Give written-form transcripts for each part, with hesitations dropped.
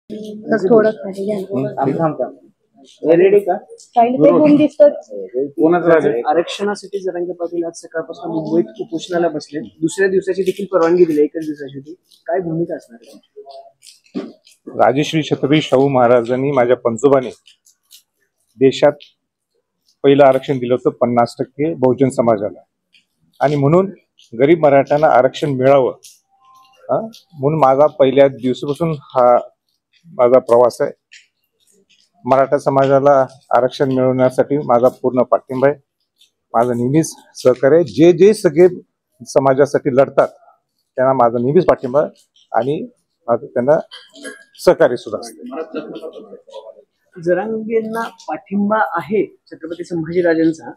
तर थोडं खाली घ्या. रेडी का? काही ते गुण दिसतात. आरक्षणासाठी जरांगे पाटील आज सकाळपासून मुंबईत उपोषणाला बसले. दुसऱ्या दिवसाची देखील परवानगी दिली, एकच दिवसाची होती. काय भूमिका असणार आहे? राजश्री छत्रपती शाहू महाराजांनी माझ्या पंजोबाने देशात पहिलं आरक्षण दिलं होतं 50% बहुजन समाजाला, आणि म्हणून गरीब मराठ्यांना आरक्षण मिळावं म्हणून माझा पहिल्या दिवसापासून हा माझा प्रवास आहे. मराठा समाजाला आरक्षण मिळवण्यासाठी माझा पूर्ण पाठिंबा आहे. माझं नेहमीच सहकार्य, जे जे सगळे समाजासाठी लढतात त्यांना माझा नेहमीच पाठिंबा आणि त्यांना सहकार्य सुद्धा असते. जरांगेंना पाठिंबा आहे छत्रपती संभाजीराजांचा.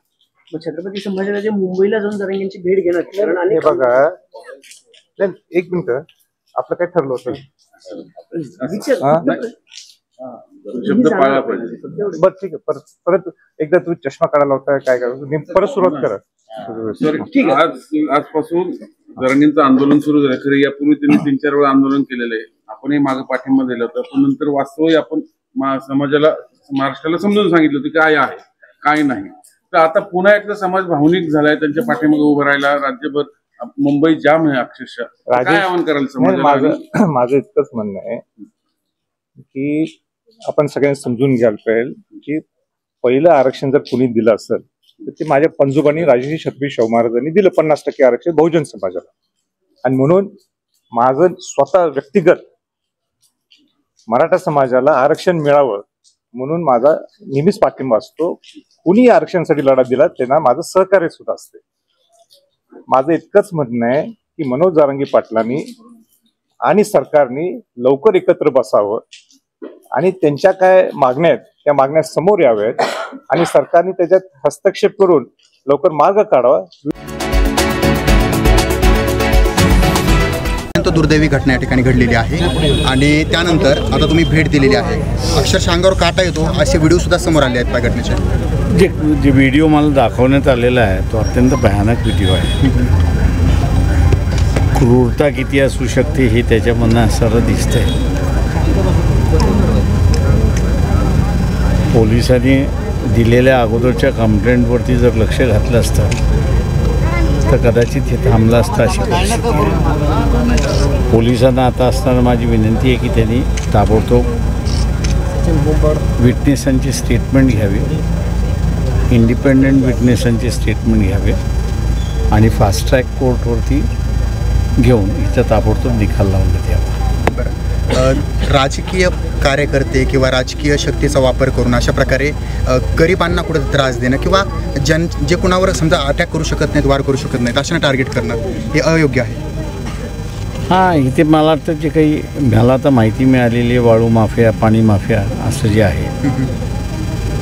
मग छत्रपती संभाजीराजे मुंबईला जाऊन जरांगेंची भेट घेणार, कारण हे बघा, एक मिनिट, आपलं काय ठरलं होतं? बरं ठीक आहे, परत एकदा तुम्ही चष्मा काढायला होता, काय करायचं परत सुरुवात करा. आजपासून जरांगेंचं आंदोलन सुरू झालं. खरं यापूर्वी त्यांनी 3-4 वेळा आंदोलन केलेलं आहे. आपणही मागे पाठिंबा दिला होता, पण नंतर वास्तवही आपण समाजाला, महाराष्ट्राला समजून सांगितलं होतं काय आहे काय नाही. तर आता पुन्हा एकदा समाज भावनिक झालाय, त्यांच्या पाठीमागे उभं राहायला. राज्यभर मुंबई जाम आहे अक्षरशः. काय आवाहन कराल समाजाला? माझं इतकंच म्हणणं आहे की आपण सगळ्यांनी समजून घ्यायला पाहिजे की पहिलं आरक्षण जर कुणी दिलं असेल तर ते माझ्या पंजोबांनी राजश्री छत्रपती शाहू महाराजांनी दिलं 50% आरक्षण बहुजन समाजाला. आणि म्हणून माझं स्वतः व्यक्तिगत मराठा समाजाला आरक्षण मिळावं म्हणून माझा नेहमीच पाठिंबा असतो. कुणी आरक्षणासाठी लढा दिला त्यांना माझं सहकार्य सुद्धा असते. माझं इतकंच म्हणणं आहे की मनोज जरांगे पाटलांनी आणि सरकारने लवकर एकत्र बसावं आणि त्यांच्या काय मागण्या आहेत त्या मागण्या समोर याव्यात आणि सरकारने त्याच्यात हस्तक्षेप करून लवकर मार्ग काढावा. दुर्दैवी घटना या ठिकाणी घडलेली आहे आणि त्यानंतर आता तुम्ही भेट दिलेली आहे. अक्षरशः अंगावर काटा येतो असे व्हिडिओ सुद्धा समोर आले आहेत त्या घटनेचे. जे व्हिडिओ मला दाखवण्यात आलेला आहे तो अत्यंत भयानक व्हिडिओ आहे. क्रूरता किती असू शकते हे त्याच्यामधनं सर्व दिसतंय. पोलिसांनी दिलेल्या अगोदरच्या कंप्लेंटवरती जर लक्ष घातलं असतं तर कदाचित हे थांबलं असतं अशी परिस्थिती आहे. पोलिसांना आता असताना माझी विनंती आहे की त्यांनी ताबडतोब विटनेसांची स्टेटमेंट घ्यावी, इंडिपेंडंट विटनेसांची स्टेटमेंट घ्यावे आणि फास्ट ट्रॅक कोर्टवरती घेऊन इथं ताबडतोब निकाल लावण्यात यावा. राजकीय कार्यकर्ते किंवा राजकीय शक्तीचा वापर करून अशा प्रकारे गरिबांना कुठे त्रास देणं किंवा जे कुणावर समजा अटॅक करू शकत नाहीत, वार करू शकत नाहीत अशांना टार्गेट करणं हे अयोग्य आहे. हां, इथे मला वाटतं जे काही मला आता माहिती मिळालेली आहे, वाळू माफिया, पाणी माफिया असं जे आहे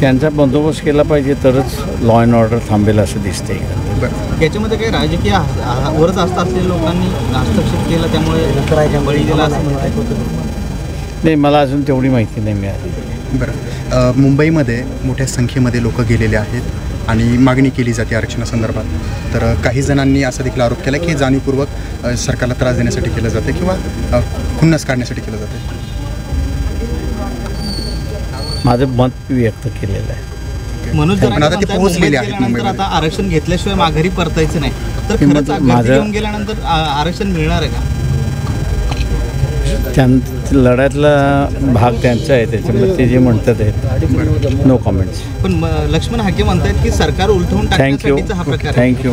त्यांचा बंदोबस्त केला पाहिजे तरच लॉ अँड ऑर्डर थांबेल असं दिसतंय. याच्यामध्ये काही राजकीय वरच असलेल्या लोकांनी हस्तक्षेप केला त्यामुळे बळी दिला असं म्हणत होतं? नाही, मला अजून तेवढी माहिती नाही मिळाली. बरं, मुंबईमध्ये मोठ्या संख्येमध्ये लोक गेलेले आहेत आणि मागणी केली जाते आरक्षणासंदर्भात. तर काही जणांनी असा देखील आरोप केला की जाणीवपूर्वक सरकारला त्रास देण्यासाठी केलं जाते किंवा खुन्नस काढण्यासाठी केलं जाते. माझं मत व्यक्त केलेलं आहे. मनोज पण आता ते पोहोचलेले आहेत मुंबईमध्ये. आता आरक्षण घेतल्याशिवाय माघारी परतायचं नाही तर खरंच घेऊन गेल्यानंतर आरक्षण मिळणार आहे का? लढ्यातला भाग त्यांचा आहे, त्याच्यामुळे ते जे म्हणतात आहेत नो कमेंट्स. पण लक्ष्मण हाके म्हणतात की सरकार उलटवून टाकण्यासाठीचा हा प्रकार आहे. थँक्यू.